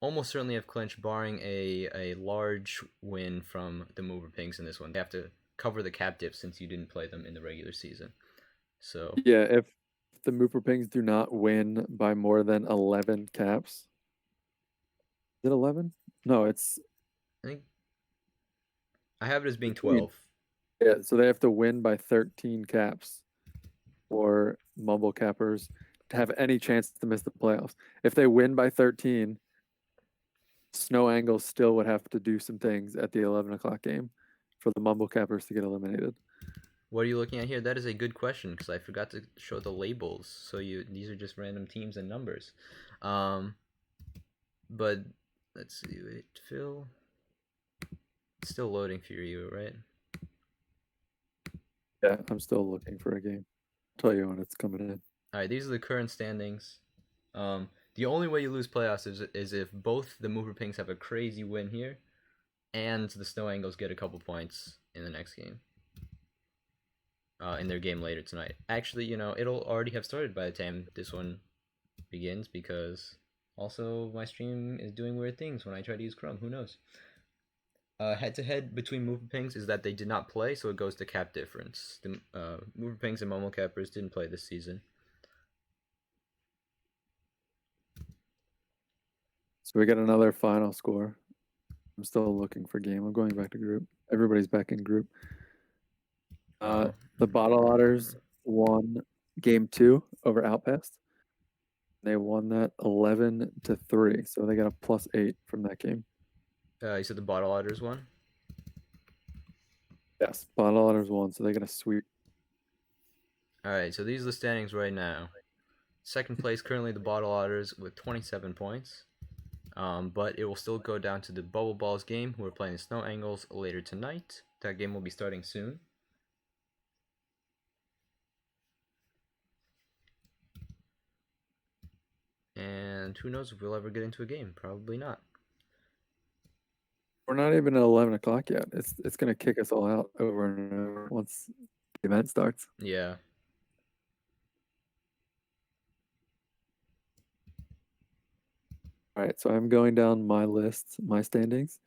Almost certainly have clinched, barring a large win from the Mover Pings in this one. They have to cover the captive since you didn't play them in the regular season. So
yeah, if the Mooper Pings do not win by more than 11 caps, is it 11? No, it's.
I think I have it as being 12.
Yeah, so they have to win by 13 caps for Mumble Cappers to have any chance to miss the playoffs. If they win by 13, Snow Angle still would have to do some things at the 11 o'clock game for the Mumble Cappers to get eliminated.
What are you looking at here? That is a good question because I forgot to show the labels. So these are just random teams and numbers. But let's see. Wait, Phil. It's still loading for you, right?
Yeah, I'm still looking for a game. I'll tell you when it's coming in.
All right, these are the current standings. The only way you lose playoffs is if both the Mover Pinks have a crazy win here, and the Snow Angles get a couple points in the next game. In their game later tonight. Actually, it'll already have started by the time this one begins because also my stream is doing weird things when I try to use Chrome. Who knows? Head to head between Mover Pings is that they did not play, so it goes to cap difference. The Mover Pings and Momo Cappers didn't play this season.
So we got another final score. I'm still looking for game. I'm going back to group. Everybody's back in group. The Bottle Otters won game 2 over Outcast. They won that 11-3, so they got a +8 from that game.
You said the Bottle Otters won?
Yes, Bottle Otters won, so they got a sweep.
All right, so these are the standings right now. Second place currently the Bottle Otters with 27 points. But it will still go down to the Bubble Balls game, who are playing the Snow Angles later tonight. That game will be starting soon. And who knows if we'll ever get into a game? Probably not.
We're not even at 11 o'clock yet. It's going to kick us all out over and over once the event starts.
Yeah.
All right, so I'm going down my list, my standings.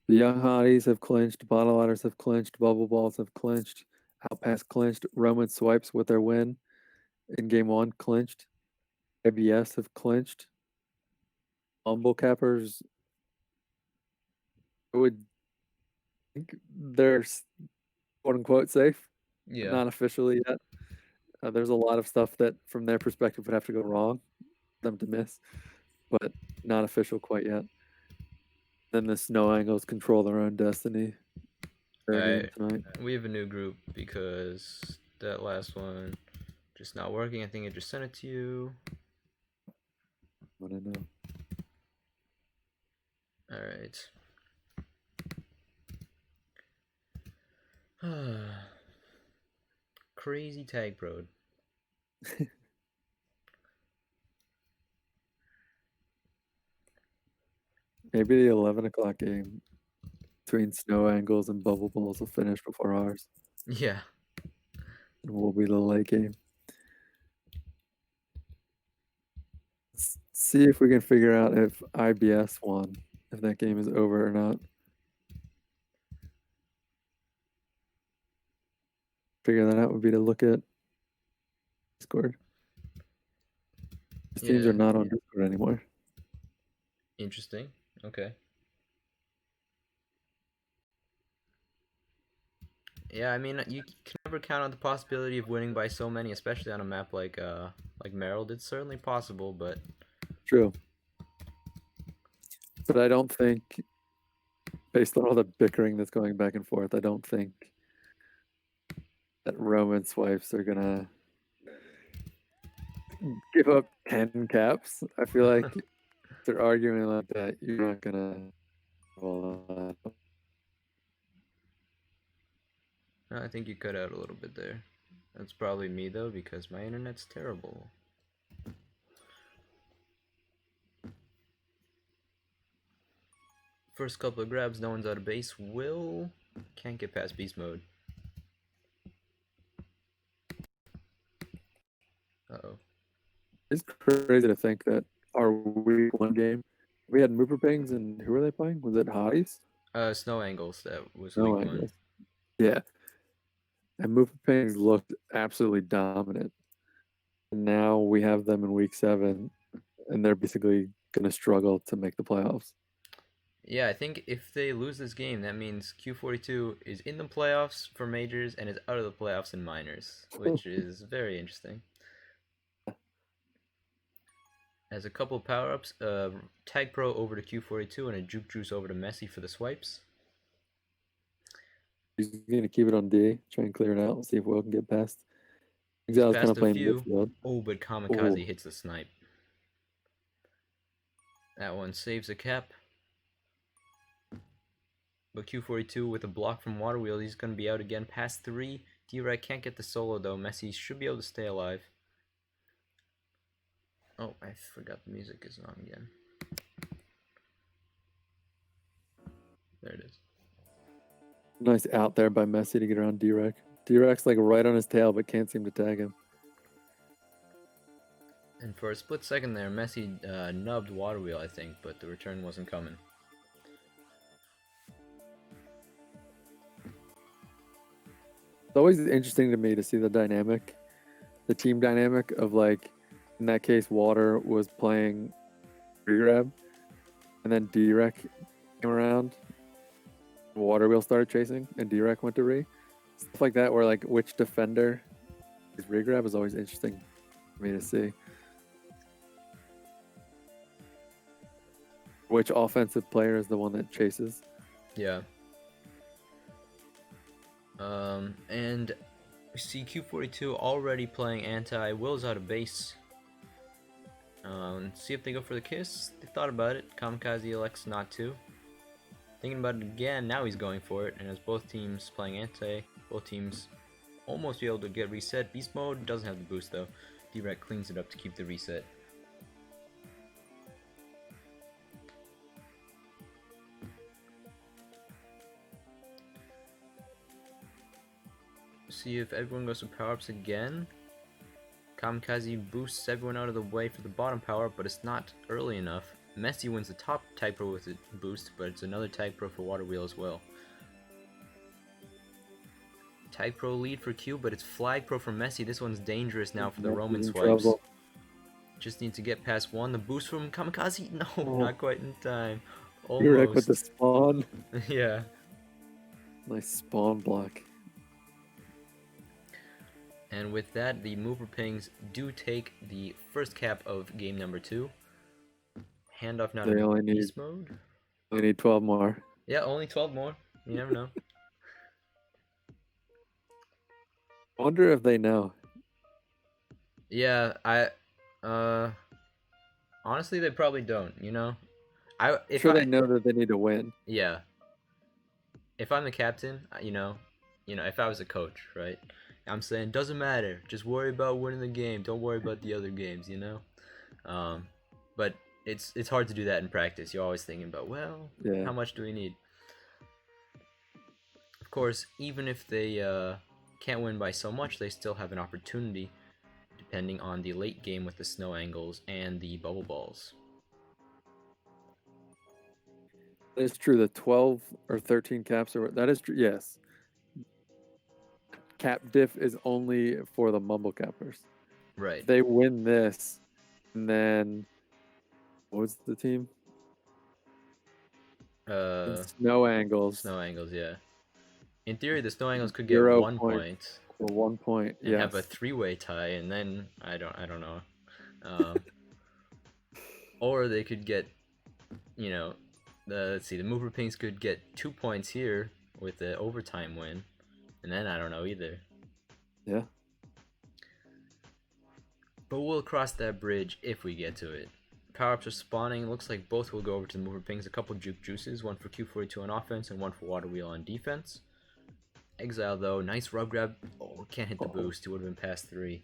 The Young Hotties have clinched, Bottle Otters have clinched, Bubble Balls have clinched, Outpass clinched, Roman Swipes with their win in game 1 clinched, IBS have clinched, Humble Cappers, I would think they're quote unquote safe, but not officially yet. There's a lot of stuff that from their perspective would have to go wrong for them to miss, but not official quite yet. Then the Snow Angles control their own destiny.
Game tonight. We have a new group because that last one just not working. I think I just sent it to you.
What I know.
All right. Crazy tag pro.
Maybe the 11 o'clock game between Snow Angles and Bubble Balls will finish before ours.
Yeah.
And we'll be the late game. Let's see if we can figure out if IBS won, if that game is over or not. Figure that out would be to look at Discord. These teams are not on Discord anymore.
Interesting. Okay. Yeah, I mean, you can never count on the possibility of winning by so many, especially on a map like MERALD. It's certainly possible, but
true. But I don't think, based on all the bickering that's going back and forth, I don't think that Roman Swipes are gonna give up 10 caps. I feel like if they're arguing like that, you're not gonna.
I think you cut out a little bit there. That's probably me though, because my internet's terrible. First couple of grabs, no one's out of base. Will can't get past beast mode. Uh-oh.
It's crazy to think that our week 1 game, we had Muper Pings, and who were they playing? Was it Hotties?
Snow Angles, that was
Snow
week
Angles.
1.
Yeah. And Muper Pings looked absolutely dominant. And now we have them in week 7, and they're basically going to struggle to make the playoffs.
Yeah, I think if they lose this game, that means Q42 is in the playoffs for majors and is out of the playoffs in minors, which is very interesting. Has a couple power-ups, Tag Pro over to Q42 and a Juke Juice over to Messi for the swipes.
He's gonna keep it on D, try and clear it out, see if Will can get past.
He's
Exil's kind
passed
of
a
playing
few.
midfield.
Oh, but Kamikaze
Oh,
hits the snipe. That one saves a cap. But Q42 with a block from Water Wheel, he's going to be out again. Past 3. D-Rec can't get the solo though. Messi should be able to stay alive. Oh, I forgot the music is on again. There it is.
nice out there by Messi to get around D-Rec. D-Rec's like right on his tail, but can't seem to tag him.
And for a split second there, Messi nubbed Water Wheel, I think, but the return wasn't coming.
It's always interesting to me to see the dynamic, the team dynamic of like, in that case, Water was playing regrab, and then D-Rec came around. Water Wheel started chasing, and D-Rec went to re. Stuff like that, where like which defender is regrab is always interesting for me to see. Which offensive player is the one that chases?
Yeah. And we see Q42 already playing anti. Will's out of base. See if they go for the kiss. They thought about it. Kamikaze elects not to. Thinking about it again, now he's going for it. And as both teams playing anti, both teams almost be able to get reset. Beast mode doesn't have the boost though. D-Rec cleans it up to keep the reset. See if everyone goes for power-ups again. Kamikaze boosts everyone out of the way for the bottom power, but it's not early enough. Messi wins the top Type Pro with a boost, but it's another Type Pro for Water Wheel as well. Type Pro lead for Q, but it's Flag Pro for Messi. This one's dangerous now for the Roamin swipes.
Trouble.
Just need to get past one. The boost from Kamikaze? No, not quite in time.
D-Rec with
Almost.
the spawn.
Yeah.
Nice spawn block.
And with that, the Muper Pings do take the first cap of game number 2. Handoff now to beast mode.
They need 12 more.
Yeah, only 12 more. You never know.
I wonder if they know.
Yeah, honestly, they probably don't, you know?
I'm sure they know that they need to win.
Yeah. If I'm the captain, you know, if I was a coach, right? I'm saying, doesn't matter. Just worry about winning the game. Don't worry about the other games, you know? But it's hard to do that in practice. You're always thinking about, well,
Yeah.
how much do we need? Of course, even if they can't win by so much, they still have an opportunity, depending on the late game with the snow angles and the bubble balls.
It's true. The 12 or 13 caps are that is true. Yes. Cap diff is only for the mumble cappers.
Right.
If they win this, and then what was the team? Snow angles.
Snow angles, yeah. In theory, the snow angles could get 1 point.
Or 1 point,
and have a 3-way tie, and then I don't know. Or they could get, you know, let's see, the Muper Pings could get 2 points here with the overtime win, and then I don't know either.
Yeah.
But we'll cross that bridge if we get to it. Power-ups are spawning. Looks like both will go over to the Muper Pings. A couple juke juices, one for Q42 on offense and one for Water Wheel on defense. Exile though, nice rub grab. Oh, can't hit the boost. He would have been past 3.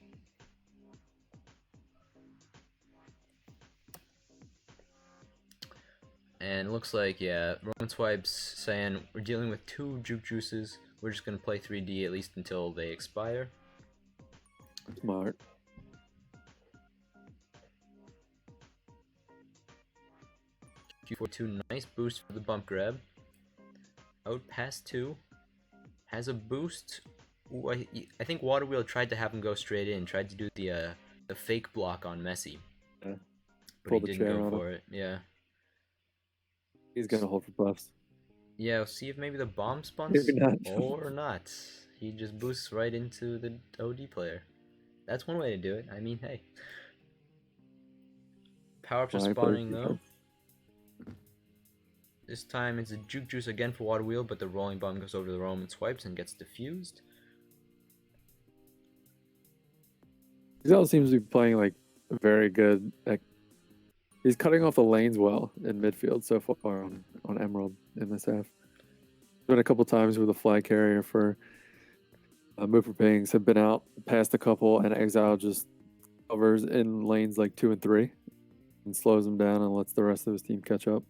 And it looks like, yeah, Roman Swipes saying we're dealing with 2 juke juices. We're just going to play 3D at least until they expire.
Smart.
Q42, nice boost for the bump grab. Out past 2. Has a boost. Ooh, I think Water Wheel tried to have him go straight in. Tried to do the fake block on Messi.
Yeah.
But he didn't go for it. Yeah.
He's gonna hold for buffs.
Yeah, we'll see if maybe the bomb spawns or not. He just boosts right into the OD player. That's one way to do it. I mean, hey. Power-ups are spawning though. This time it's a Juke Juice again for Water Wheel, but the Rolling Bomb goes over the Roamin, swipes, and gets diffused.
Exile seems to be playing like very good. He's cutting off the lanes well in midfield so far on Emerald in this half. Been a couple times where the fly carrier for Muper Pings have been out past a couple, and Exile just covers in lanes like 2 and 3 and slows him down and lets the rest of his team catch up.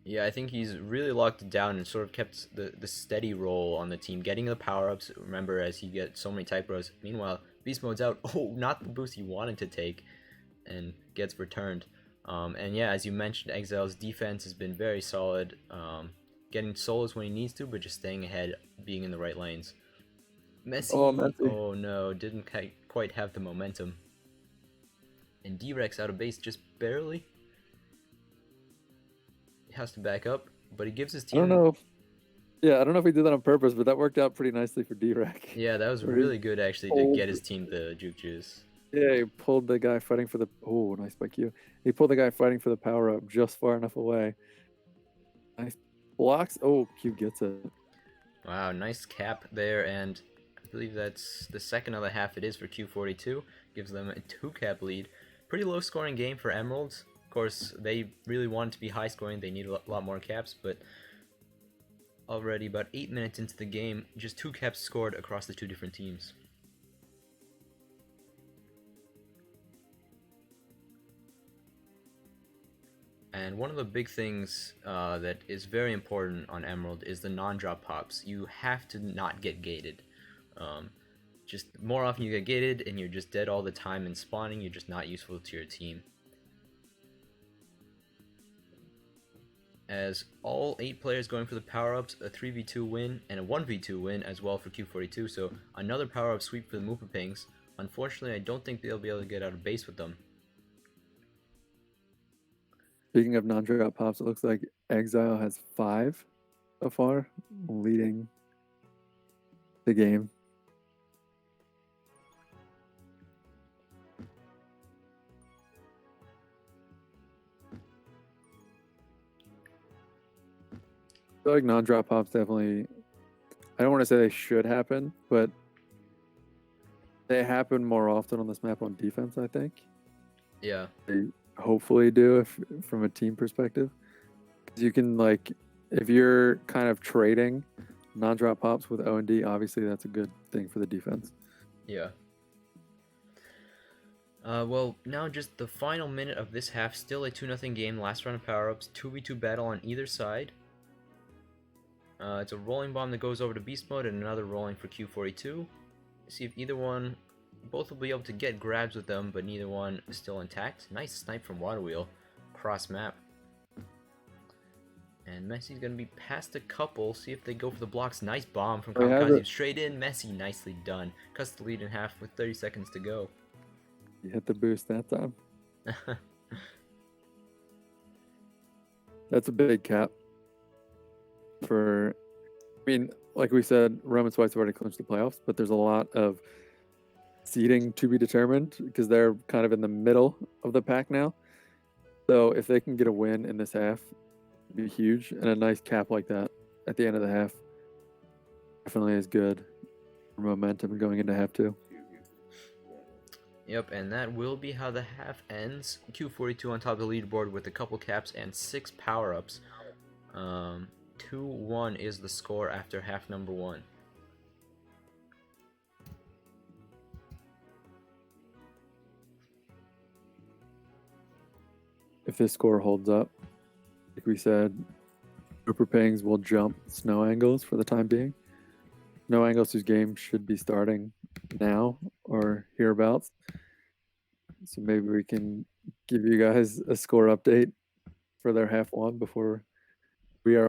Yeah, I think he's really locked it down and sort of kept the steady roll on the team, getting the power-ups, remember, as he gets so many type rows. Meanwhile, Beast Mode's out. Oh, not the boost he wanted to take, and gets returned. And yeah, as you mentioned, Exile's defense has been very solid, getting solos when he needs to, but just staying ahead, being in the right lanes. Messi, oh no, didn't quite have the momentum. And D-Rex out of base just barely. He has to back up, but he gives his team...
I don't know. Yeah, I don't know if he did that on purpose, but that worked out pretty nicely for D-Rex.
Yeah, that was really good actually to get his team the Juke Juice.
Yeah, he pulled the guy fighting for the... Oh, nice by Q. He pulled the guy fighting for the power-up just far enough away. Nice blocks. Oh, Q gets it.
Wow, nice cap there, and I believe that's the second of the half it is for Q42. Gives them a 2-cap lead. Pretty low scoring game for Emeralds. Of course, they really want it to be high scoring. They need a lot more caps, but already about 8 minutes into the game, just 2 caps scored across the 2 different teams. And one of the big things that is very important on Emerald is the non-drop pops. You have to not get gated. Just more often you get gated and you're just dead all the time and spawning, you're just not useful to your team. As all 8 players going for the power-ups, a 3v2 win and a 1v2 win as well for Q42, so another power-up sweep for the Muper Pings. Unfortunately, I don't think they'll be able to get out of base with them.
Speaking of non-drop pops, it looks like Exile has 5 so far, leading the game. I feel like non-drop pops definitely, I don't want to say they should happen, but they happen more often on this map on defense, I think.
Yeah.
They hopefully do from a team perspective. Because you can, like, if you're kind of trading non-drop pops with O&D, obviously that's a good thing for the defense.
Yeah. Well, now just the final minute of this half, still a 2-0 game, last round of power-ups, 2v2 battle on either side. It's a rolling bomb that goes over to beast mode and another rolling for Q42. See if either one, both will be able to get grabs with them, but neither one is still intact. Nice snipe from Water Wheel, cross map. And Messi's gonna be past a couple, see if they go for the blocks. Nice bomb from Kamikaze, straight in, Messi, nicely done. Cuts the lead in half with 30 seconds to go.
You hit the boost that time. That's a big cap. For, I mean, like we said, Roamin Swites have already clinched the playoffs, but there's a lot of seeding to be determined because they're kind of in the middle of the pack now. So if they can get a win in this half, it'd be huge, and a nice cap like that at the end of the half definitely is good for momentum going into half 2.
Yep, and that will be how the half ends. Q42 on top of the leaderboard with a couple caps and 6 power-ups. 2-1 is the score after half number 1.
If this score holds up, like we said, Super Pings will jump Snow Angles for the time being. Snow Angles, whose game should be starting now or hereabouts. So maybe we can give you guys a score update for their half 1 before we are